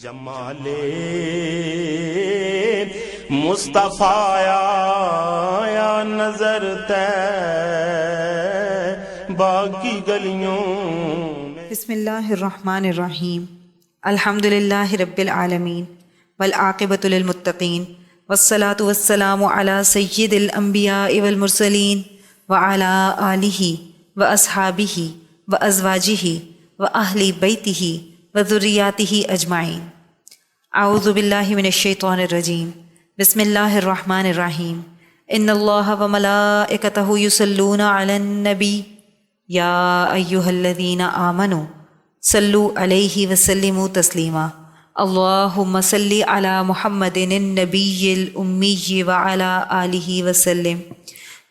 جمال مصطفیٰ یا نظر طیبہ کی گلیوں میں۔ بسم اللہ الرحمن الرحیم۔ الحمد للہ رب العالمین والعاقبۃ للمتقین والصلاۃ والسلام علی سید الانبیاء والمرسلین وعلی آلہ واصحابہ وازواجہ واہل بیتہ وذریاتہ اجمعین۔ اعوذ باللہ من الشیطان الرجیم۔ بسم اللہ الرحمن الرحیم۔ ان اللہ وملائکتہ یصلون علی النبی یا ایہا الذین آمنوا صلوا علیہ وسلموا تسلیما۔ اللہم صلی علی محمد النبی الامی وعلی آلہ وسلم۔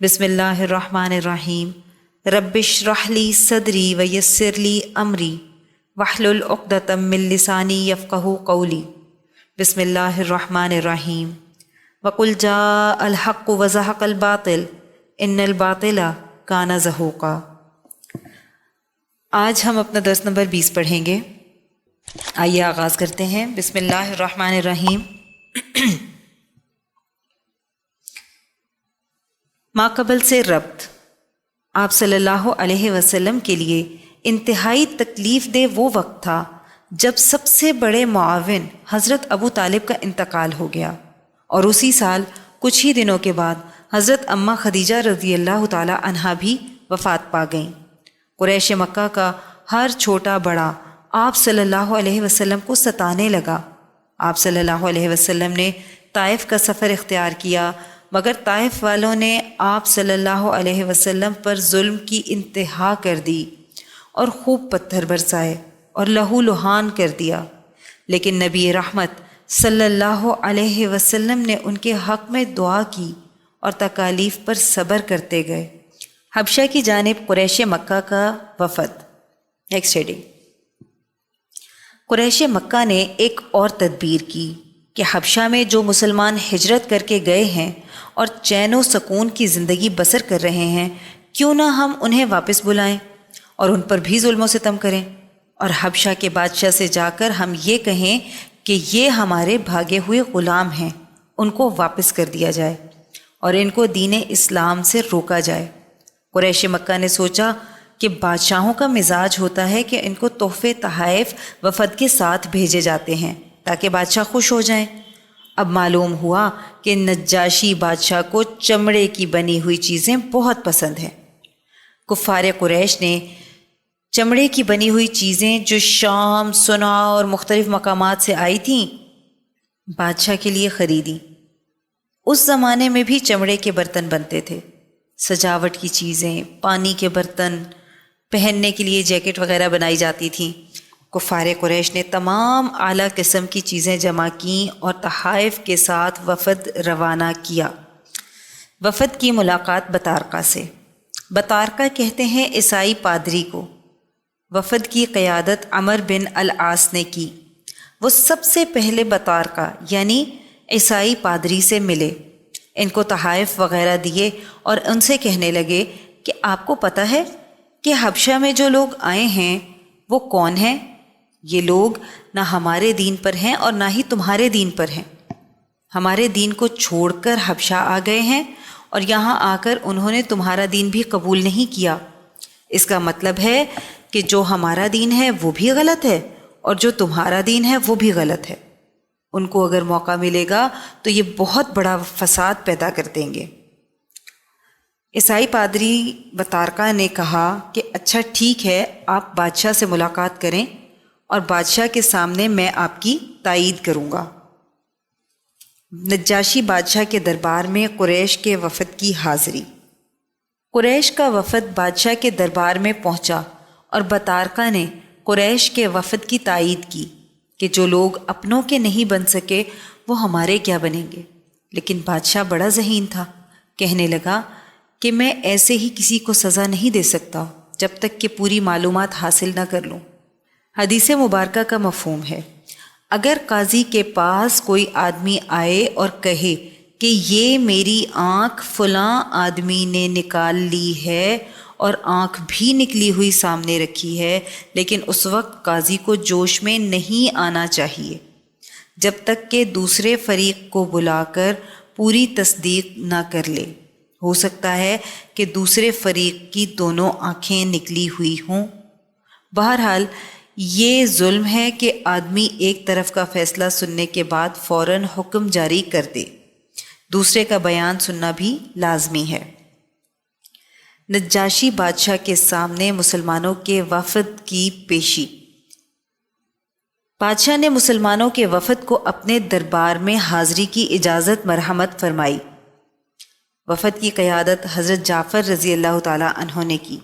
بسم اللہ الرحمن الرحیم۔ رب اشرح لی صدری ویسر لی امری واحلل عقدۃ من لسانی یفقہوا قولی۔ بسم اللہ الرحمن الرحیم۔ وقل جاء الحق وزہق الباطل ان الباطل کان زہوقا۔ آج ہم اپنا درس نمبر 20 پڑھیں گے۔ آئیے آغاز کرتے ہیں۔ بسم اللہ الرحمن الرحیم۔ ماقبل سے ربط۔ آپ صلی اللہ علیہ وسلم کے لیے انتہائی تکلیف دہ وہ وقت تھا جب سب سے بڑے معاون حضرت ابو طالب کا انتقال ہو گیا، اور اسی سال کچھ ہی دنوں کے بعد حضرت اماں خدیجہ رضی اللہ تعالی عنہا بھی وفات پا گئیں۔ قریش مکہ کا ہر چھوٹا بڑا آپ صلی اللہ علیہ وسلم کو ستانے لگا۔ آپ صلی اللہ علیہ وسلم نے طائف کا سفر اختیار کیا، مگر طائف والوں نے آپ صلی اللہ علیہ وسلم پر ظلم کی انتہا کر دی اور خوب پتھر برسائے اور لہو لہان کر دیا، لیکن نبی رحمت صلی اللہ علیہ وسلم نے ان کے حق میں دعا کی اور تکالیف پر صبر کرتے گئے۔ حبشہ کی جانب قریش مکہ کا وفد۔ Next heading. قریش مکہ نے ایک اور تدبیر کی کہ حبشہ میں جو مسلمان ہجرت کر کے گئے ہیں اور چین و سکون کی زندگی بسر کر رہے ہیں، کیوں نہ ہم انہیں واپس بلائیں اور ان پر بھی ظلم و ستم کریں، اور حبشہ کے بادشاہ سے جا کر ہم یہ کہیں کہ یہ ہمارے بھاگے ہوئے غلام ہیں، ان کو واپس کر دیا جائے اور ان کو دین اسلام سے روکا جائے۔ قریش مکہ نے سوچا کہ بادشاہوں کا مزاج ہوتا ہے کہ ان کو تحفے تحائف وفد کے ساتھ بھیجے جاتے ہیں تاکہ بادشاہ خوش ہو جائیں۔ اب معلوم ہوا کہ نجاشی بادشاہ کو چمڑے کی بنی ہوئی چیزیں بہت پسند ہیں۔ کفار قریش نے چمڑے کی بنی ہوئی چیزیں جو شام، صنعاء اور مختلف مقامات سے آئی تھیں بادشاہ کے لیے خریدی۔ اس زمانے میں بھی چمڑے کے برتن بنتے تھے، سجاوٹ کی چیزیں، پانی کے برتن، پہننے کے لیے جیکٹ وغیرہ بنائی جاتی تھیں۔ کفار قریش نے تمام اعلیٰ قسم کی چیزیں جمع کیں اور تحائف کے ساتھ وفد روانہ کیا۔ وفد کی ملاقات بطارقہ سے۔ بطارقہ کہتے ہیں عیسائی پادری کو۔ وفد کی قیادت عمر بن العاص نے کی۔ وہ سب سے پہلے بطارقہ یعنی عیسائی پادری سے ملے، ان کو تحائف وغیرہ دیے اور ان سے کہنے لگے کہ آپ کو پتہ ہے کہ حبشہ میں جو لوگ آئے ہیں وہ کون ہیں؟ یہ لوگ نہ ہمارے دین پر ہیں اور نہ ہی تمہارے دین پر ہیں۔ ہمارے دین کو چھوڑ کر حبشہ آ گئے ہیں اور یہاں آ کر انہوں نے تمہارا دین بھی قبول نہیں کیا۔ اس کا مطلب ہے کہ جو ہمارا دین ہے وہ بھی غلط ہے اور جو تمہارا دین ہے وہ بھی غلط ہے۔ ان کو اگر موقع ملے گا تو یہ بہت بڑا فساد پیدا کر دیں گے۔ عیسائی پادری بطارقہ نے کہا کہ اچھا ٹھیک ہے، آپ بادشاہ سے ملاقات کریں اور بادشاہ کے سامنے میں آپ کی تائید کروں گا۔ نجاشی بادشاہ کے دربار میں قریش کے وفد کی حاضری۔ قریش کا وفد بادشاہ کے دربار میں پہنچا اور بطارقہ نے قریش کے وفد کی تائید کی کہ جو لوگ اپنوں کے نہیں بن سکے وہ ہمارے کیا بنیں گے۔ لیکن بادشاہ بڑا ذہین تھا، کہنے لگا کہ میں ایسے ہی کسی کو سزا نہیں دے سکتا جب تک کہ پوری معلومات حاصل نہ کر لوں۔ حدیث مبارکہ کا مفہوم ہے، اگر قاضی کے پاس کوئی آدمی آئے اور کہے کہ یہ میری آنکھ فلاں آدمی نے نکال لی ہے اور آنکھ بھی نکلی ہوئی سامنے رکھی ہے، لیکن اس وقت قاضی کو جوش میں نہیں آنا چاہیے، جب تک کہ دوسرے فریق کو بلا کر پوری تصدیق نہ کر لے۔ ہو سکتا ہے کہ دوسرے فریق کی دونوں آنکھیں نکلی ہوئی ہوں۔ بہرحال یہ ظلم ہے کہ آدمی ایک طرف کا فیصلہ سننے کے بعد فوراً حکم جاری کر دے۔ دوسرے کا بیان سننا بھی لازمی ہے۔ نجاشی بادشاہ کے سامنے مسلمانوں کے وفد کی پیشی۔ بادشاہ نے مسلمانوں کے وفد کو اپنے دربار میں حاضری کی اجازت مرحمت فرمائی۔ وفد کی قیادت حضرت جعفر رضی اللہ تعالیٰ عنہ نے کی۔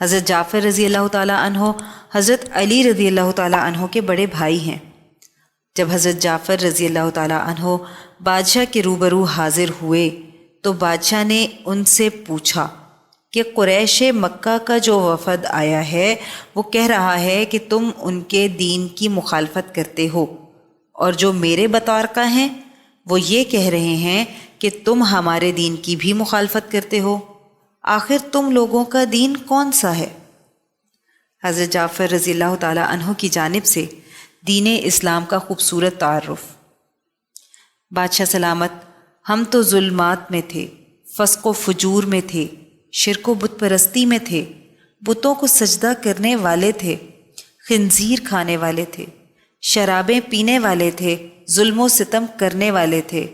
حضرت جعفر رضی اللہ تعالیٰ عنہ حضرت علی رضی اللہ تعالیٰ عنہ کے بڑے بھائی ہیں۔ جب حضرت جعفر رضی اللہ تعالیٰ عنہ بادشاہ کے روبرو حاضر ہوئے تو بادشاہ نے ان سے پوچھا کہ قریش مکہ کا جو وفد آیا ہے وہ کہہ رہا ہے کہ تم ان کے دین کی مخالفت کرتے ہو، اور جو میرے بطور کا ہیں وہ یہ کہہ رہے ہیں کہ تم ہمارے دین کی بھی مخالفت کرتے ہو۔ آخر تم لوگوں کا دین کون سا ہے؟ حضرت جعفر رضی اللہ تعالیٰ عنہ کی جانب سے دین اسلام کا خوبصورت تعارف۔ بادشاہ سلامت، ہم تو ظلمات میں تھے، فسق و فجور میں تھے، شرک و بت پرستی میں تھے، بتوں کو سجدہ کرنے والے تھے، خنزیر کھانے والے تھے، شرابیں پینے والے تھے، ظلم و ستم کرنے والے تھے،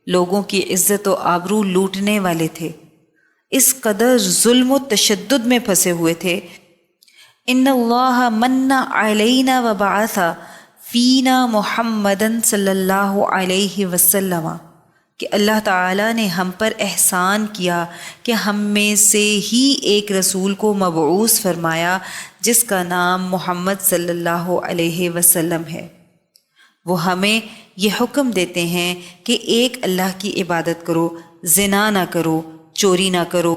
لوگوں کی عزت و آبرو لوٹنے والے تھے، اس قدر ظلم و تشدد میں پھنسے ہوئے تھے۔ ان اللہ من علینا وبعث فینا محمدن صلی اللہ علیہ وسلم، کہ اللہ تعالیٰ نے ہم پر احسان کیا کہ ہم میں سے ہی ایک رسول کو مبعوث فرمایا جس کا نام محمد صلی اللہ علیہ وسلم ہے۔ وہ ہمیں یہ حکم دیتے ہیں کہ ایک اللہ کی عبادت کرو، زنا نہ کرو، چوری نہ کرو،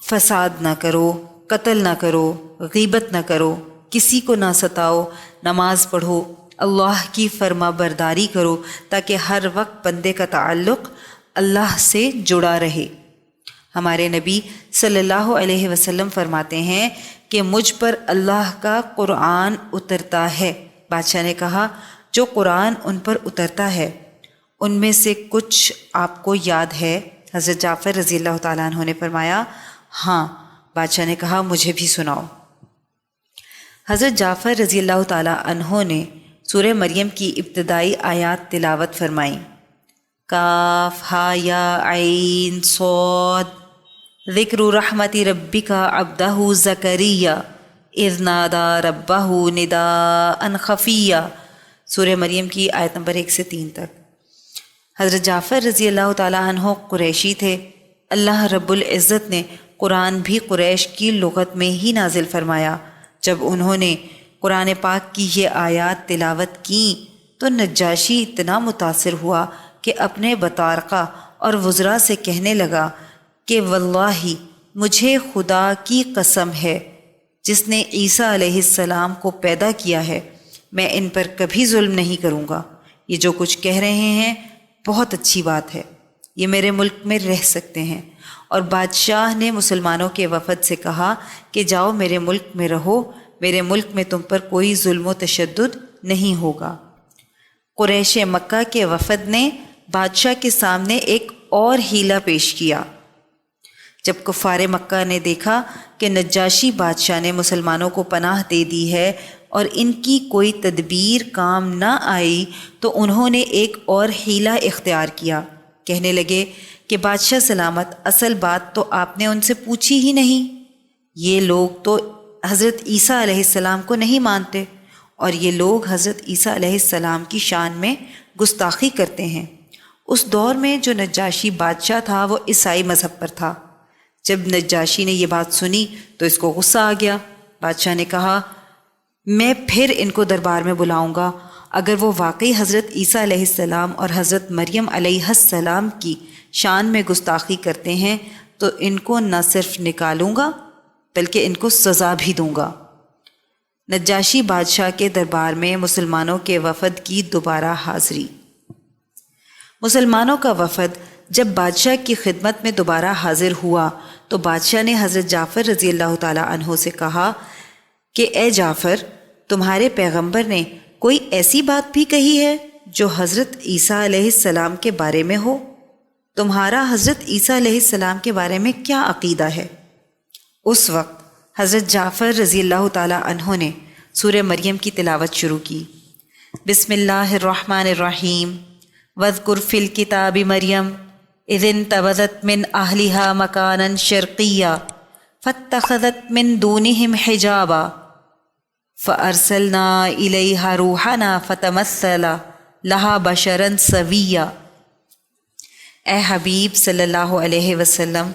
فساد نہ کرو، قتل نہ کرو، غیبت نہ کرو، کسی کو نہ ستاؤ، نماز پڑھو، اللہ کی فرما برداری کرو تاکہ ہر وقت بندے کا تعلق اللہ سے جڑا رہے۔ ہمارے نبی صلی اللہ علیہ وسلم فرماتے ہیں کہ مجھ پر اللہ کا قرآن اترتا ہے۔ بادشاہ نے کہا، جو قرآن ان پر اترتا ہے ان میں سے کچھ آپ کو یاد ہے؟ حضرت جعفر رضی اللہ تعالیٰ عنہ نے فرمایا، ہاں۔ بادشاہ نے کہا، مجھے بھی سناؤ۔ حضرت جعفر رضی اللہ تعالیٰ عنہ نے سورہ مریم کی ابتدائی آیات تلاوت فرمائیں۔ کاف ہا یا عین صاد، ذکر رحمت ربک عبدہ زکریا اذ نادی ربہ نداء خفیا۔ سورہ مریم کی آیت نمبر 1 سے 3 تک۔ حضرت جعفر رضی اللہ تعالیٰ عنہ قریشی تھے۔ اللہ رب العزت نے قرآن بھی قریش کی لغت میں ہی نازل فرمایا۔ جب انہوں نے قرآن پاک کی یہ آیات تلاوت کیں تو نجاشی اتنا متاثر ہوا کہ اپنے بطارقہ اور وزراء سے کہنے لگا کہ واللہ مجھے خدا کی قسم ہے جس نے عیسیٰ علیہ السلام کو پیدا کیا ہے، میں ان پر کبھی ظلم نہیں کروں گا۔ یہ جو کچھ کہہ رہے ہیں بہت اچھی بات ہے، یہ میرے ملک میں رہ سکتے ہیں۔ اور بادشاہ نے مسلمانوں کے وفد سے کہا کہ جاؤ میرے ملک میں رہو، میرے ملک میں تم پر کوئی ظلم و تشدد نہیں ہوگا۔ قریش مکہ کے وفد نے بادشاہ کے سامنے ایک اور ہیلا پیش کیا۔ جب کفار مکہ نے دیکھا کہ نجاشی بادشاہ نے مسلمانوں کو پناہ دے دی ہے اور ان کی کوئی تدبیر کام نہ آئی تو انہوں نے ایک اور ہیلا اختیار کیا۔ کہنے لگے کہ بادشاہ سلامت، اصل بات تو آپ نے ان سے پوچھی ہی نہیں۔ یہ لوگ تو حضرت عیسیٰ علیہ السلام کو نہیں مانتے، اور یہ لوگ حضرت عیسیٰ علیہ السلام کی شان میں گستاخی کرتے ہیں۔ اس دور میں جو نجاشی بادشاہ تھا وہ عیسائی مذہب پر تھا۔ جب نجاشی نے یہ بات سنی تو اس کو غصہ آ گیا۔ بادشاہ نے کہا، میں پھر ان کو دربار میں بلاؤں گا، اگر وہ واقعی حضرت عیسیٰ علیہ السلام اور حضرت مریم علیہ السلام کی شان میں گستاخی کرتے ہیں تو ان کو نہ صرف نکالوں گا بلکہ ان کو سزا بھی دوں گا۔ نجاشی بادشاہ کے دربار میں مسلمانوں کے وفد کی دوبارہ حاضری۔ مسلمانوں کا وفد جب بادشاہ کی خدمت میں دوبارہ حاضر ہوا تو بادشاہ نے حضرت جعفر رضی اللہ تعالی عنہ سے کہا کہ اے جعفر، تمہارے پیغمبر نے کوئی ایسی بات بھی کہی ہے جو حضرت عیسیٰ علیہ السلام کے بارے میں ہو؟ تمہارا حضرت عیسیٰ علیہ السلام کے بارے میں کیا عقیدہ ہے؟ اس وقت حضرت جعفر رضی اللہ تعالیٰ عنہ نے سورہ مریم کی تلاوت شروع کی۔ بسم اللہ الرحمن الرحیم۔ واذکر فی الکتاب مریم اذ انتبذت من اہلہا مکانا شرقیا فاتخذت من دونہم حجابا فارسلنا الیہا روحنا فتمثل لہا بشرا سویا۔ اے حبیب صلی اللہ علیہ وسلم،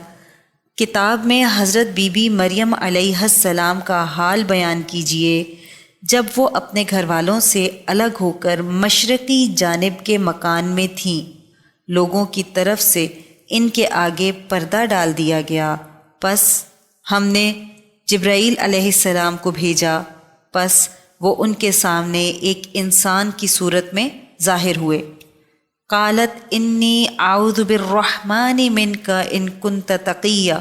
کتاب میں حضرت بی بی مریم علیہ السلام کا حال بیان کیجئے جب وہ اپنے گھر والوں سے الگ ہو کر مشرقی جانب کے مکان میں تھیں۔ لوگوں کی طرف سے ان کے آگے پردہ ڈال دیا گیا، پس ہم نے جبرائیل علیہ السلام کو بھیجا، پس وہ ان کے سامنے ایک انسان کی صورت میں ظاہر ہوئے۔ قالت انی اعوذ بالرحمن منک ان کنت تقیا۔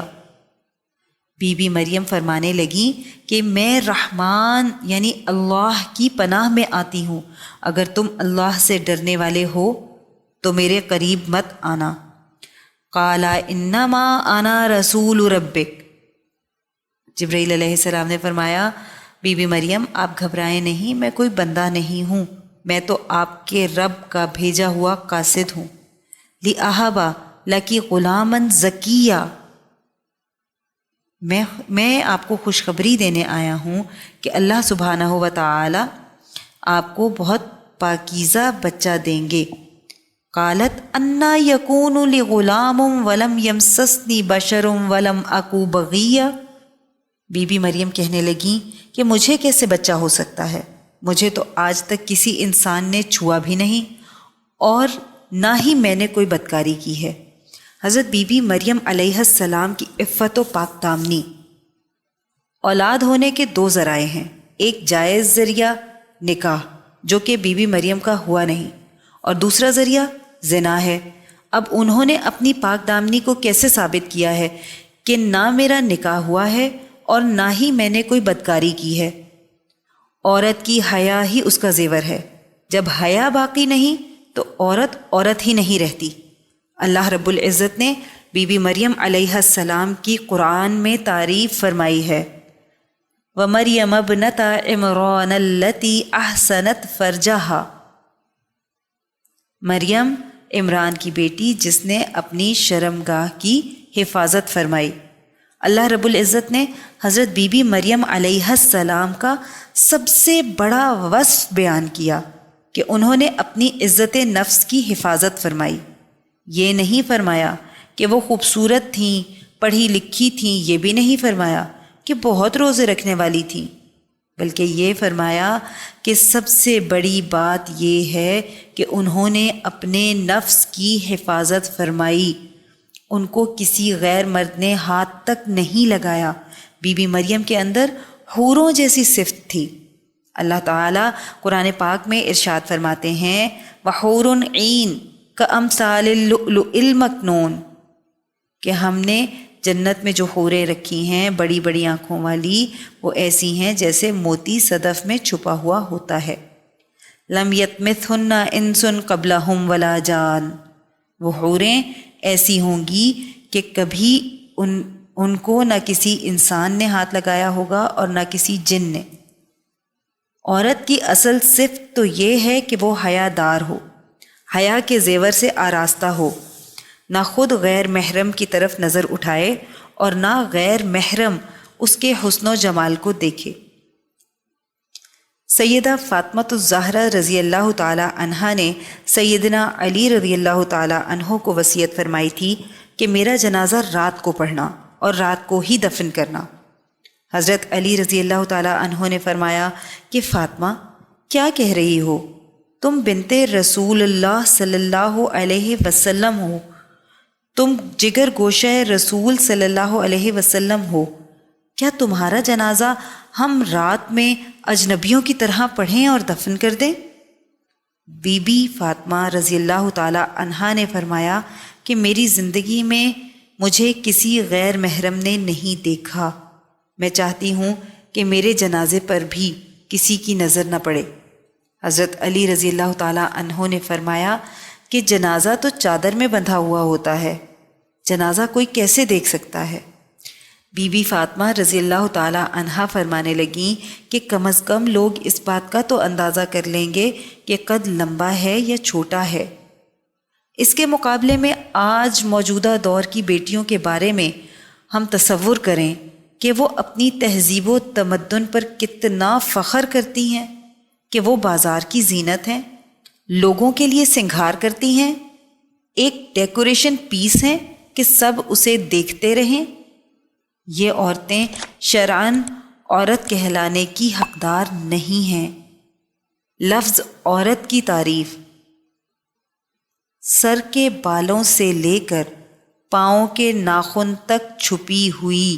بی بی مریم فرمانے لگیں کہ میں رحمان یعنی اللہ کی پناہ میں آتی ہوں، اگر تم اللہ سے ڈرنے والے ہو تو میرے قریب مت آنا۔ قال انما انا رسول ربک۔ جبرائیل علیہ السلام نے فرمایا، بی بی مریم آپ گھبرائیں نہیں، میں کوئی بندہ نہیں ہوں، میں تو آپ کے رب کا بھیجا ہوا قاصد ہوں۔ لِأَهَبَ لَكِ غُلَامًا زَكِيًّا۔ میں آپ کو خوشخبری دینے آیا ہوں کہ اللہ سبحانہ و تعالی آپ کو بہت پاکیزہ بچہ دیں گے۔ قالت انا یکون لی غلام ولم یمسسنی بشر ولم اکو بغیہ۔ بی بی مریم کہنے لگیں کہ مجھے کیسے بچہ ہو سکتا ہے، مجھے تو آج تک کسی انسان نے چھوا بھی نہیں اور نہ ہی میں نے کوئی بدکاری کی ہے۔ حضرت بی بی مریم علیہ السلام کی عفت و پاک دامنی۔ اولاد ہونے کے دو ذرائع ہیں، ایک جائز ذریعہ نکاح جو کہ بی بی مریم کا ہوا نہیں، اور دوسرا ذریعہ زنا ہے۔ اب انہوں نے اپنی پاک دامنی کو کیسے ثابت کیا ہے کہ نہ میرا نکاح ہوا ہے اور نہ ہی میں نے کوئی بدکاری کی ہے۔ عورت کی حیا ہی اس کا زیور ہے، جب حیا باقی نہیں تو عورت عورت ہی نہیں رہتی۔ اللہ رب العزت نے بی بی مریم علیہ السلام کی قرآن میں تعریف فرمائی ہے، وَمَرْيَمَ ابْنَتَ عِمْرَانَ الَّتِي أَحْسَنَتْ فَرْجَهَا۔ مریم عمران کی بیٹی جس نے اپنی شرمگاہ کی حفاظت فرمائی۔ اللہ رب العزت نے حضرت بی بی مریم علیہ السلام کا سب سے بڑا وصف بیان کیا کہ انہوں نے اپنی عزت نفس کی حفاظت فرمائی۔ یہ نہیں فرمایا کہ وہ خوبصورت تھیں، پڑھی لکھی تھیں، یہ بھی نہیں فرمایا کہ بہت روزے رکھنے والی تھیں، بلکہ یہ فرمایا کہ سب سے بڑی بات یہ ہے کہ انہوں نے اپنے نفس کی حفاظت فرمائی، ان کو کسی غیر مرد نے ہاتھ تک نہیں لگایا۔ بی بی مریم کے اندر حوروں جیسی صفت تھی۔ اللہ تعالیٰ قرآن پاک میں ارشاد فرماتے ہیں، وَحُورٌ عِین کَأَمْثَالِ اللُّؤْلُؤِ الْمَكْنُونِ، کہ ہم نے جنت میں جو حوریں رکھی ہیں بڑی بڑی آنکھوں والی، وہ ایسی ہیں جیسے موتی صدف میں چھپا ہوا ہوتا ہے۔ لم یطمثہن انس قبلہم ولا جان، وہ حوریں ایسی ہوں گی کہ کبھی ان کو نہ کسی انسان نے ہاتھ لگایا ہوگا اور نہ کسی جن نے۔ عورت کی اصل صفت تو یہ ہے کہ وہ حیا دار ہو، حیا کے زیور سے آراستہ ہو، نہ خود غیر محرم کی طرف نظر اٹھائے اور نہ غیر محرم اس کے حسن و جمال کو دیکھے۔ سیدہ فاطمۃ الزہرا رضی اللہ تعالی عنہا نے سیدنا علی رضی اللہ تعالی عنہ کو وصیت فرمائی تھی کہ میرا جنازہ رات کو پڑھنا اور رات کو ہی دفن کرنا۔ حضرت علی رضی اللہ تعالی عنہ نے فرمایا کہ فاطمہ کیا کہہ رہی ہو، تم بنت رسول اللہ صلی اللہ علیہ وسلم ہو، تم جگر گوشہ رسول صلی اللہ علیہ وسلم ہو، کیا تمہارا جنازہ ہم رات میں اجنبیوں کی طرح پڑھیں اور دفن کر دیں؟ بی بی فاطمہ رضی اللہ تعالی عنہا نے فرمایا کہ میری زندگی میں مجھے کسی غیر محرم نے نہیں دیکھا، میں چاہتی ہوں کہ میرے جنازے پر بھی کسی کی نظر نہ پڑے۔ حضرت علی رضی اللہ تعالیٰ عنہ نے فرمایا کہ جنازہ تو چادر میں بندھا ہوا ہوتا ہے، جنازہ کوئی کیسے دیکھ سکتا ہے؟ بی بی فاطمہ رضی اللہ تعالیٰ عنہا فرمانے لگیں کہ کم از کم لوگ اس بات کا تو اندازہ کر لیں گے کہ قد لمبا ہے یا چھوٹا ہے۔ اس کے مقابلے میں آج موجودہ دور کی بیٹیوں کے بارے میں ہم تصور کریں کہ وہ اپنی تہذیب و تمدن پر کتنا فخر کرتی ہیں کہ وہ بازار کی زینت ہیں، لوگوں کے لیے سنگھار کرتی ہیں، ایک ڈیکوریشن پیس ہیں کہ سب اسے دیکھتے رہیں۔ یہ عورتیں شرعاً عورت کہلانے کی حقدار نہیں ہیں۔ لفظ عورت کی تعریف سر کے بالوں سے لے کر پاؤں کے ناخن تک چھپی ہوئی۔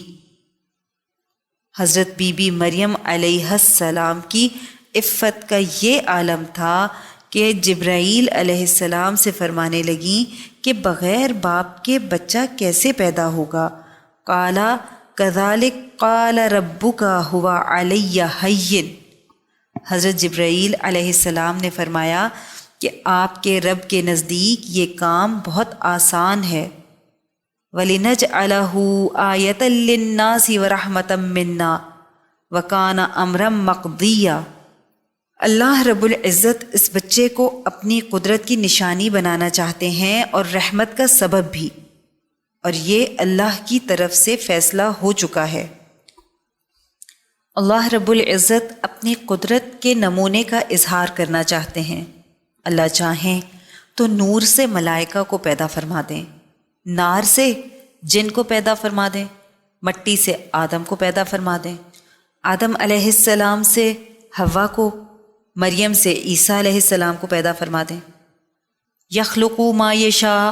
حضرت بی بی مریم علیہ السلام کی عفت کا یہ عالم تھا کہ جبرائیل علیہ السلام سے فرمانے لگیں کہ بغیر باپ کے بچہ کیسے پیدا ہوگا؟ قالا کذالک قال ربک هو علی ہین۔ حضرت جبرائیل علیہ السلام نے فرمایا کہ آپ کے رب کے نزدیک یہ کام بہت آسان ہے۔ وَلِنَجْعَلَهُ آیَةً لِلنَّاسِ وَرَحْمَةً مِنَّا وَكَانَ أَمْرًا مَقْضِيًّا۔ اللہ رب العزت اس بچے کو اپنی قدرت کی نشانی بنانا چاہتے ہیں اور رحمت کا سبب بھی، اور یہ اللہ کی طرف سے فیصلہ ہو چکا ہے۔ اللہ رب العزت اپنی قدرت کے نمونے کا اظہار کرنا چاہتے ہیں۔ اللہ چاہیں تو نور سے ملائکہ کو پیدا فرما دیں، نار سے جن کو پیدا فرما دیں، مٹی سے آدم کو پیدا فرما دیں، آدم علیہ السلام سے حوا کو، مریم سے عیسیٰ علیہ السلام کو پیدا فرما دیں۔ یخلق ما یشاء،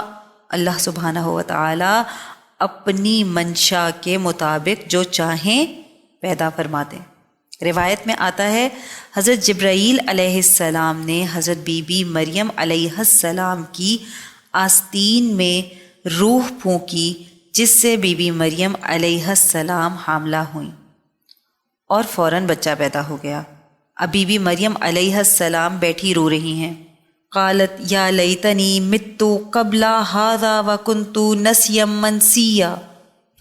اللہ سبحانہ و تعالی اپنی منشا کے مطابق جو چاہیں پیدا فرما دیں۔ روایت میں آتا ہے حضرت جبرائیل علیہ السلام نے حضرت بی بی مریم علیہ السلام کی آستین میں روح پھونکی، جس سے بی بی مریم علیہ السلام حاملہ ہوئیں اور فوراً بچہ پیدا ہو گیا۔ اب بی بی مریم علیہ السلام بیٹھی رو رہی ہیں۔ قالت یا لیتنی مت قبل ھذا وکنت نسیا منسیا،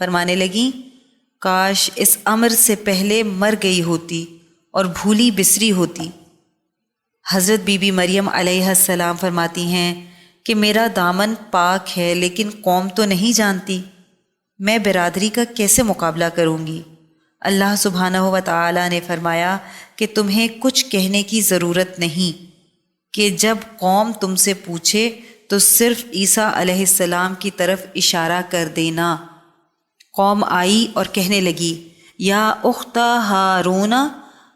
فرمانے لگیں کاش اس امر سے پہلے مر گئی ہوتی اور بھولی بسری ہوتی۔ حضرت بی بی مریم علیہ السلام فرماتی ہیں کہ میرا دامن پاک ہے لیکن قوم تو نہیں جانتی، میں برادری کا کیسے مقابلہ کروں گی؟ اللہ سبحانہ و تعالی نے فرمایا کہ تمہیں کچھ کہنے کی ضرورت نہیں، کہ جب قوم تم سے پوچھے تو صرف عیسیٰ علیہ السلام کی طرف اشارہ کر دینا۔ قوم آئی اور کہنے لگی یا اخت ہارون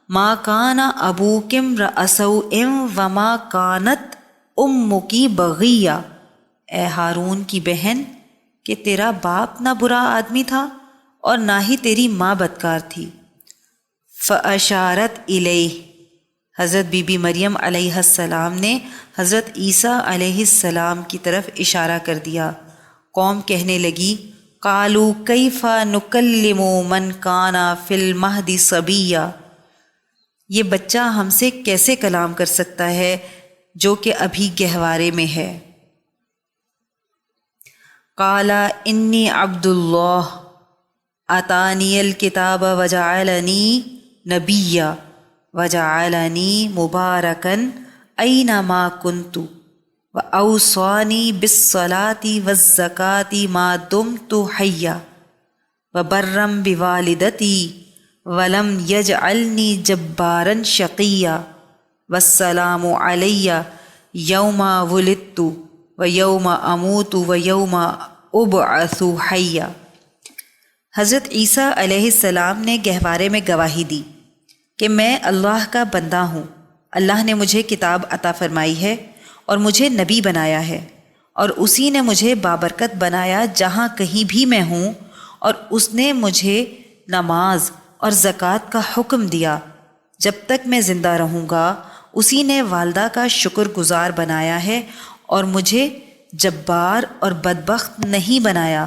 ما کان ابوک امرأ سوء وما کانت امک بغیہ، اے ہارون کی بہن کہ تیرا باپ نہ برا آدمی تھا اور نہ ہی تیری ماں بدکار تھی۔ فاشارت الیہ، حضرت بی بی مریم علیہ السلام نے حضرت عیسیٰ علیہ السلام کی طرف اشارہ کر دیا۔ قوم کہنے لگی قالوا کیف نکلم من کان فی المہد صبیا، یہ بچہ ہم سے کیسے کلام کر سکتا ہے جو کہ ابھی گہوارے میں ہے۔ قال انی عبد اللہ آتانی الکتاب وجعلنی نبیا وجعلنی مبارکن اینما کنت وأوصانی بالصلاة والزکاة ما دمت حیا وبرا بوالدتی ولم یجعلنی جبارا شقیا والسلام علی یوم ولدت ویوم اموت ویوم ابعث حیا۔ حضرت عیسیٰ علیہ السلام نے گہوارے میں گواہی دی کہ میں اللہ کا بندہ ہوں، اللہ نے مجھے کتاب عطا فرمائی ہے اور مجھے نبی بنایا ہے، اور اسی نے مجھے بابرکت بنایا جہاں کہیں بھی میں ہوں، اور اس نے مجھے نماز اور زکوٰۃ کا حکم دیا جب تک میں زندہ رہوں گا۔ اسی نے والدہ کا شکر گزار بنایا ہے اور مجھے جبار اور بدبخت نہیں بنایا۔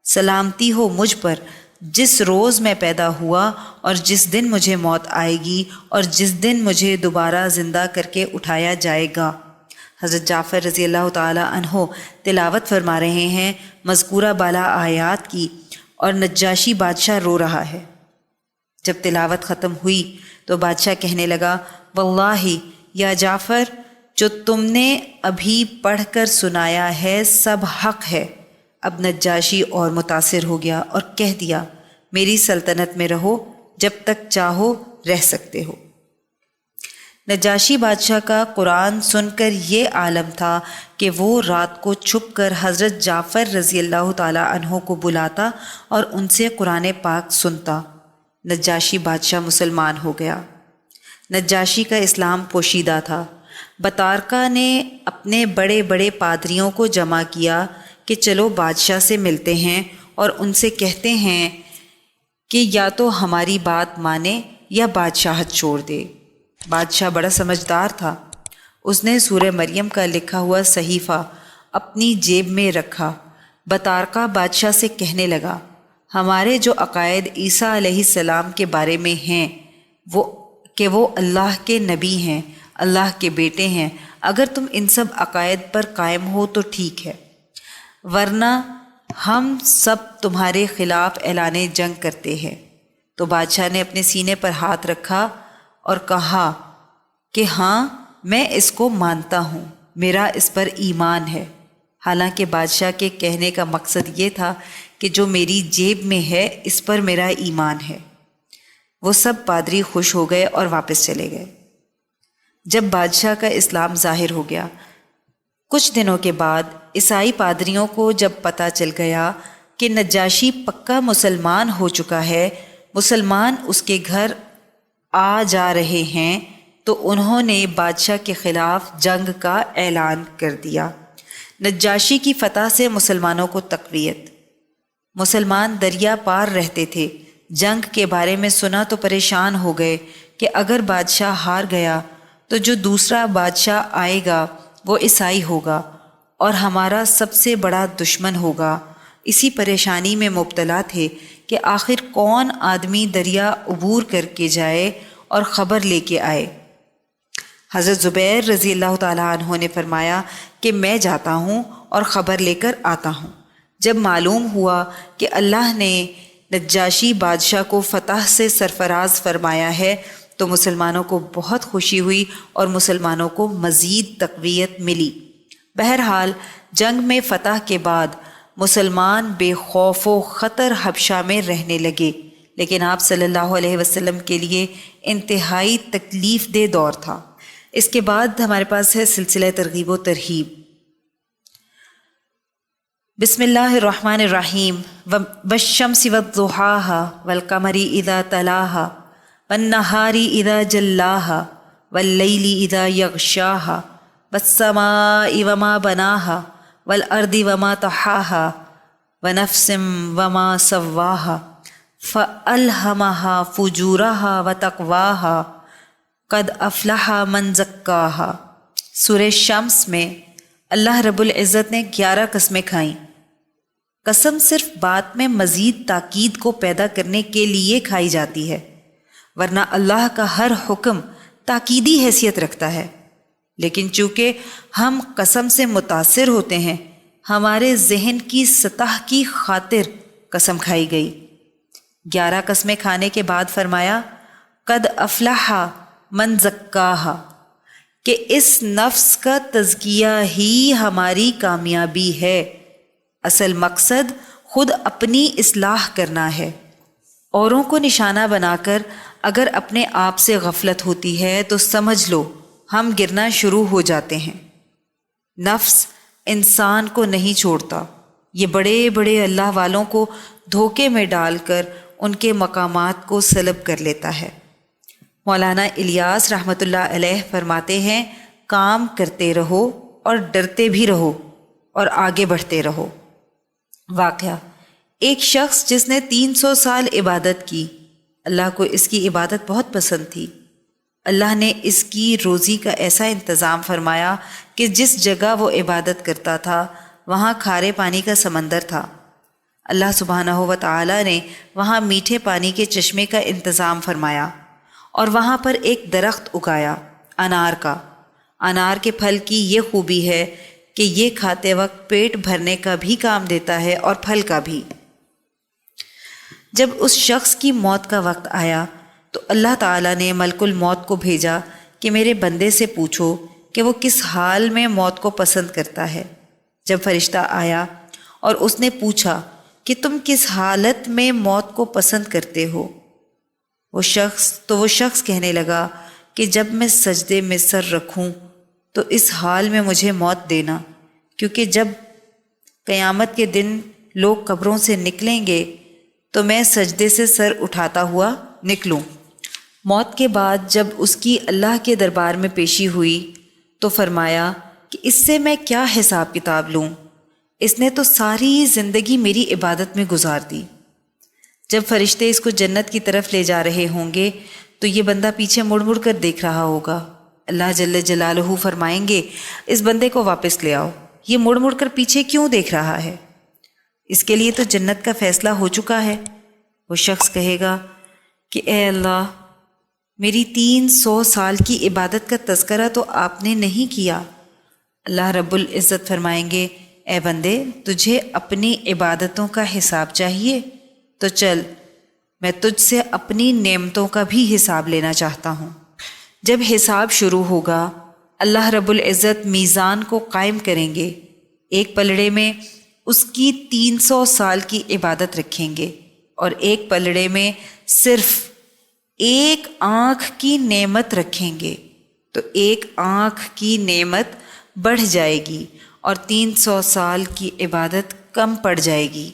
سلامتی ہو مجھ پر جس روز میں پیدا ہوا اور جس دن مجھے موت آئے گی اور جس دن مجھے دوبارہ زندہ کر کے اٹھایا جائے گا۔ حضرت جعفر رضی اللہ تعالی عنہ تلاوت فرما رہے ہیں مذکورہ بالا آیات کی، اور نجاشی بادشاہ رو رہا ہے۔ جب تلاوت ختم ہوئی تو بادشاہ کہنے لگا، واللہ یا جعفر، جو تم نے ابھی پڑھ کر سنایا ہے سب حق ہے۔ اب نجاشی اور متاثر ہو گیا اور کہہ دیا، میری سلطنت میں رہو، جب تک چاہو رہ سکتے ہو۔ نجاشی بادشاہ کا قرآن سن کر یہ عالم تھا کہ وہ رات کو چھپ کر حضرت جعفر رضی اللہ تعالی عنہ کو بلاتا اور ان سے قرآن پاک سنتا۔ نجاشی بادشاہ مسلمان ہو گیا۔ نجاشی کا اسلام پوشیدہ تھا۔ بطارکہ نے اپنے بڑے بڑے پادریوں کو جمع کیا کہ چلو بادشاہ سے ملتے ہیں اور ان سے کہتے ہیں کہ یا تو ہماری بات مانے یا بادشاہت چھوڑ دے۔ بادشاہ بڑا سمجھدار تھا۔ اس نے سورہ مریم کا لکھا ہوا صحیفہ اپنی جیب میں رکھا۔ بطارکہ بادشاہ سے کہنے لگا، ہمارے جو عقائد عیسیٰ علیہ السلام کے بارے میں ہیں وہ اللہ کے نبی ہیں، اللہ کے بیٹے ہیں، اگر تم ان سب عقائد پر قائم ہو تو ٹھیک ہے، ورنہ ہم سب تمہارے خلاف اعلان جنگ کرتے ہیں۔ تو بادشاہ نے اپنے سینے پر ہاتھ رکھا اور کہا کہ ہاں، میں اس کو مانتا ہوں، میرا اس پر ایمان ہے۔ حالانکہ بادشاہ کے کہنے کا مقصد یہ تھا کہ جو میری جیب میں ہے اس پر میرا ایمان ہے۔ وہ سب پادری خوش ہو گئے اور واپس چلے گئے۔ جب بادشاہ کا اسلام ظاہر ہو گیا، کچھ دنوں کے بعد عیسائی پادریوں کو جب پتہ چل گیا کہ نجاشی پکا مسلمان ہو چکا ہے، مسلمان اس کے گھر آ جا رہے ہیں، تو انہوں نے بادشاہ کے خلاف جنگ کا اعلان کر دیا۔ نجاشی کی فتح سے مسلمانوں کو تقویت۔ مسلمان دریا پار رہتے تھے، جنگ کے بارے میں سنا تو پریشان ہو گئے کہ اگر بادشاہ ہار گیا تو جو دوسرا بادشاہ آئے گا وہ عیسائی ہوگا اور ہمارا سب سے بڑا دشمن ہوگا۔ اسی پریشانی میں مبتلا تھے کہ آخر کون آدمی دریا عبور کر کے جائے اور خبر لے کے آئے۔ حضرت زبیر رضی اللہ تعالیٰ عنہ نے فرمایا کہ میں جاتا ہوں اور خبر لے کر آتا ہوں۔ جب معلوم ہوا کہ اللہ نے نجاشی بادشاہ کو فتح سے سرفراز فرمایا ہے تو مسلمانوں کو بہت خوشی ہوئی اور مسلمانوں کو مزید تقویت ملی۔ بہرحال جنگ میں فتح کے بعد مسلمان بے خوف و خطر حبشہ میں رہنے لگے، لیکن آپ صلی اللہ علیہ وسلم کے لیے انتہائی تکلیف دہ دور تھا۔ اس کے بعد ہمارے پاس ہے سلسلہ ترغیب و ترہیب۔ بسم اللہ الرحمن الرحیم۔ والشمس والضحاها والقمر اذا تلاها والنہار اذا جلاها واللیل اذا یغشاها والسماء وما بناها والارض وما طحاها ونفس وما سواها فألہمها فجورها وتقواها قد افلح من زکاها۔ سورہ شمس میں اللہ رب العزت نے 11 قسمیں کھائیں۔ قسم صرف بات میں مزید تاکید کو پیدا کرنے کے لیے کھائی جاتی ہے، ورنہ اللہ کا ہر حکم تاکیدی حیثیت رکھتا ہے، لیکن چونکہ ہم قسم سے متاثر ہوتے ہیں، ہمارے ذہن کی سطح کی خاطر قسم کھائی گئی۔ 11 قسمیں کھانے کے بعد فرمایا قد افلح من زکاہا، کہ اس نفس کا تزکیہ ہی ہماری کامیابی ہے۔ اصل مقصد خود اپنی اصلاح کرنا ہے۔ اوروں کو نشانہ بنا کر اگر اپنے آپ سے غفلت ہوتی ہے تو سمجھ لو ہم گرنا شروع ہو جاتے ہیں۔ نفس انسان کو نہیں چھوڑتا، یہ بڑے بڑے اللہ والوں کو دھوکے میں ڈال کر ان کے مقامات کو سلب کر لیتا ہے۔ مولانا الیاس رحمۃ اللہ علیہ فرماتے ہیں، کام کرتے رہو اور ڈرتے بھی رہو اور آگے بڑھتے رہو۔ واقعہ، ایک شخص جس نے 300 سال عبادت کی، اللہ کو اس کی عبادت بہت پسند تھی۔ اللہ نے اس کی روزی کا ایسا انتظام فرمایا کہ جس جگہ وہ عبادت کرتا تھا وہاں کھارے پانی کا سمندر تھا۔ اللہ سبحانہ و تعالی نے وہاں میٹھے پانی کے چشمے کا انتظام فرمایا اور وہاں پر ایک درخت اگایا انار کا۔ انار کے پھل کی یہ خوبی ہے کہ یہ کھاتے وقت پیٹ بھرنے کا بھی کام دیتا ہے اور پھل کا بھی۔ جب اس شخص کی موت کا وقت آیا تو اللہ تعالیٰ نے ملک الموت کو بھیجا کہ میرے بندے سے پوچھو کہ وہ کس حال میں موت کو پسند کرتا ہے۔ جب فرشتہ آیا اور اس نے پوچھا کہ تم کس حالت میں موت کو پسند کرتے ہو، وہ شخص کہنے لگا کہ جب میں سجدے میں سر رکھوں تو اس حال میں مجھے موت دینا، کیونکہ جب قیامت کے دن لوگ قبروں سے نکلیں گے تو میں سجدے سے سر اٹھاتا ہوا نکلوں۔ موت کے بعد جب اس کی اللہ کے دربار میں پیشی ہوئی تو فرمایا کہ اس سے میں کیا حساب کتاب لوں، اس نے تو ساری زندگی میری عبادت میں گزار دی۔ جب فرشتے اس کو جنت کی طرف لے جا رہے ہوں گے تو یہ بندہ پیچھے مڑ مڑ کر دیکھ رہا ہوگا۔ اللہ جل جلالہ فرمائیں گے اس بندے کو واپس لے آؤ، یہ مڑ مڑ کر پیچھے کیوں دیکھ رہا ہے؟ اس کے لیے تو جنت کا فیصلہ ہو چکا ہے۔ وہ شخص کہے گا کہ اے اللہ، میری 300 سال کی عبادت کا تذکرہ تو آپ نے نہیں کیا۔ اللہ رب العزت فرمائیں گے اے بندے، تجھے اپنی عبادتوں کا حساب چاہیے تو چل، میں تجھ سے اپنی نعمتوں کا بھی حساب لینا چاہتا ہوں۔ جب حساب شروع ہوگا اللہ رب العزت میزان کو قائم کریں گے، ایک پلڑے میں اس کی 300 سال کی عبادت رکھیں گے اور ایک پلڑے میں صرف ایک آنکھ کی نعمت رکھیں گے، تو ایک آنکھ کی نعمت بڑھ جائے گی اور 300 سال کی عبادت کم پڑ جائے گی۔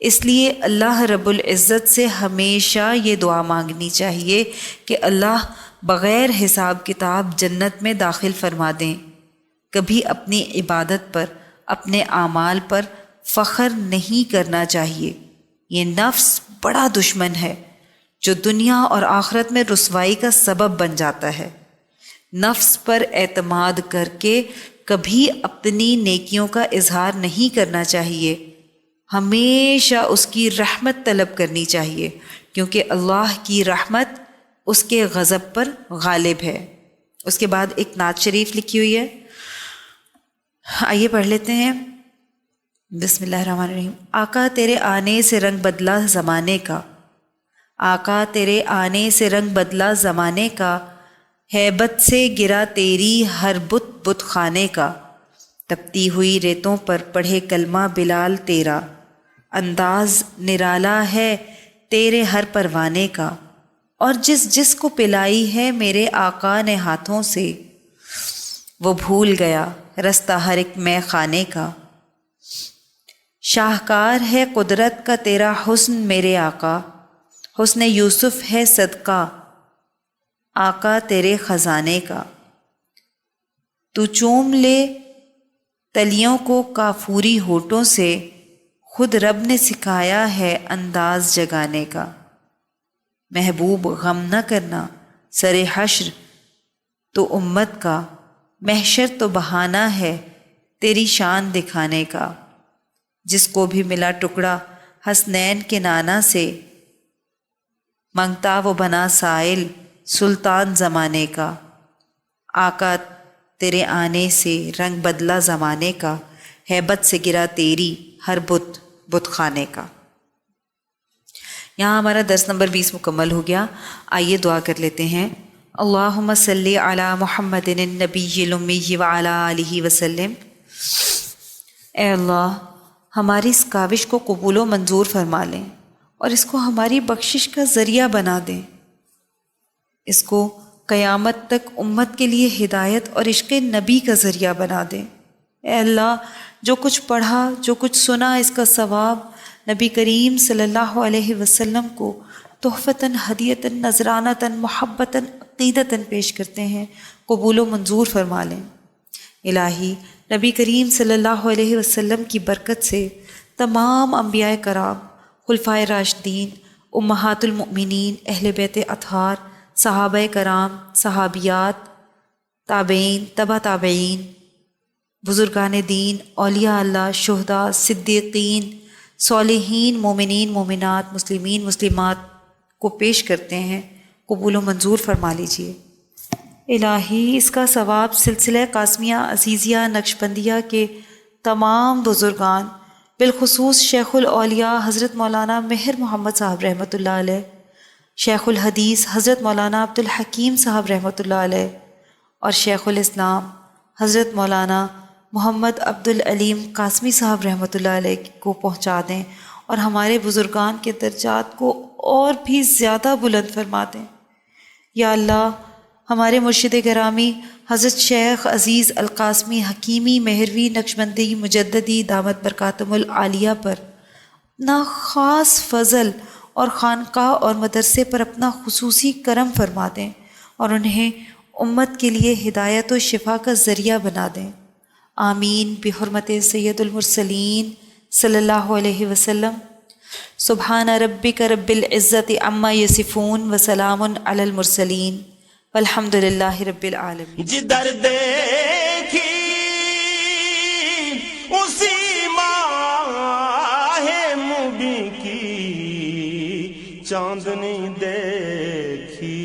اس لیے اللہ رب العزت سے ہمیشہ یہ دعا مانگنی چاہیے کہ اللہ بغیر حساب کتاب جنت میں داخل فرما دیں۔ کبھی اپنی عبادت پر، اپنے اعمال پر فخر نہیں کرنا چاہیے۔ یہ نفس بڑا دشمن ہے جو دنیا اور آخرت میں رسوائی کا سبب بن جاتا ہے۔ نفس پر اعتماد کر کے کبھی اپنی نیکیوں کا اظہار نہیں کرنا چاہیے، ہمیشہ اس کی رحمت طلب کرنی چاہیے، کیونکہ اللہ کی رحمت اس کے غضب پر غالب ہے۔ اس کے بعد ایک نعت شریف لکھی ہوئی ہے، آئیے پڑھ لیتے ہیں۔ بسم اللہ الرحمن الرحیم۔ آقا تیرے آنے سے رنگ بدلا زمانے کا، آقا تیرے آنے سے رنگ بدلا زمانے کا، ہیبت سے گرا تیری ہر بت بت خانے کا، تپتی ہوئی ریتوں پر پڑھے کلمہ بلال تیرا، انداز نرالا ہے تیرے ہر پروانے کا، اور جس جس کو پلائی ہے میرے آقا نے ہاتھوں سے، وہ بھول گیا رستہ ہر ایک مے خانے کا۔ شاہکار ہے قدرت کا تیرا حسن میرے آقا، حسن یوسف ہے صدقہ آقا تیرے خزانے کا۔ تو چوم لے تلیوں کو کافوری ہونٹوں سے، خود رب نے سکھایا ہے انداز جگانے کا۔ محبوب غم نہ کرنا سر حشر تو امت کا، محشر تو بہانہ ہے تیری شان دکھانے کا۔ جس کو بھی ملا ٹکڑا حسنین کے نانا سے، منگتا وہ بنا سائل سلطان زمانے کا۔ آقا تیرے آنے سے رنگ بدلا زمانے کا، ہیبت سے گرا تیری ہر بت بت خانے کا۔ یہاں ہمارا درس نمبر 20 مکمل ہو گیا۔ آئیے دعا کر لیتے ہیں۔ اللہم صلی علی محمد النبی الامی وعلی آلہ وسلم۔ اے اللہ، ہماری اس کاوش کو قبول و منظور فرما لیں اور اس کو ہماری بخشش کا ذریعہ بنا دیں۔ اس کو قیامت تک امت کے لیے ہدایت اور عشق نبی کا ذریعہ بنا دیں۔ اے اللہ، جو کچھ پڑھا، جو کچھ سنا، اس کا ثواب نبی کریم صلی اللہ علیہ وسلم کو تحفتاً، ہدیتاً، نذرانتاً، محبتاً، عقیدتاً پیش کرتے ہیں، قبول و منظور فرما لیں۔ الہی، نبی کریم صلی اللہ علیہ وسلم کی برکت سے تمام انبیاء کرام، خلفائے راشدین، امہات المؤمنین، اہل بیت اطہار، صحابہ کرام، صحابیات، تابعین، تبع تابعین، بزرگان دین، اولیاء اللہ، شہداء، صدیقین، صالحین مومنین مومنات مسلمین مسلمات کو پیش کرتے ہیں، قبول و منظور فرما لیجیے۔ الہی اس کا ثواب سلسلہ قاسمیہ عزیزیہ نقشبندیہ کے تمام بزرگان، بالخصوص شیخ الاولیاء حضرت مولانا مہر محمد صاحب رحمۃ اللہ علیہ، شیخ الحدیث حضرت مولانا عبدالحکیم صاحب رحمۃ اللہ علیہ، اور شیخ الاسلام حضرت مولانا محمد عبدالعلیم قاسمی صاحب رحمۃ اللہ علیہ کو پہنچا دیں، اور ہمارے بزرگان کے درجات کو اور بھی زیادہ بلند فرما دیں۔ یا اللہ، ہمارے مرشد گرامی حضرت شیخ عزیز القاسمی حکیمی مہروی نقشبندی مجددی دامت برکاتہم العالیہ پر اپنا خاص فضل اور خانقاہ اور مدرسے پر اپنا خصوصی کرم فرما دیں، اور انہیں امت کے لیے ہدایت و شفا کا ذریعہ بنا دیں۔ آمین بحرمت سید المرسلین صلی اللہ علیہ وسلم۔ سبحان ربک رب العزت عما یصفون وسلام علی المرسلین والحمد للہ رب العالمین۔ جدھر دیکھی اسی ماہ مبیں کی چاندنی دیکھی،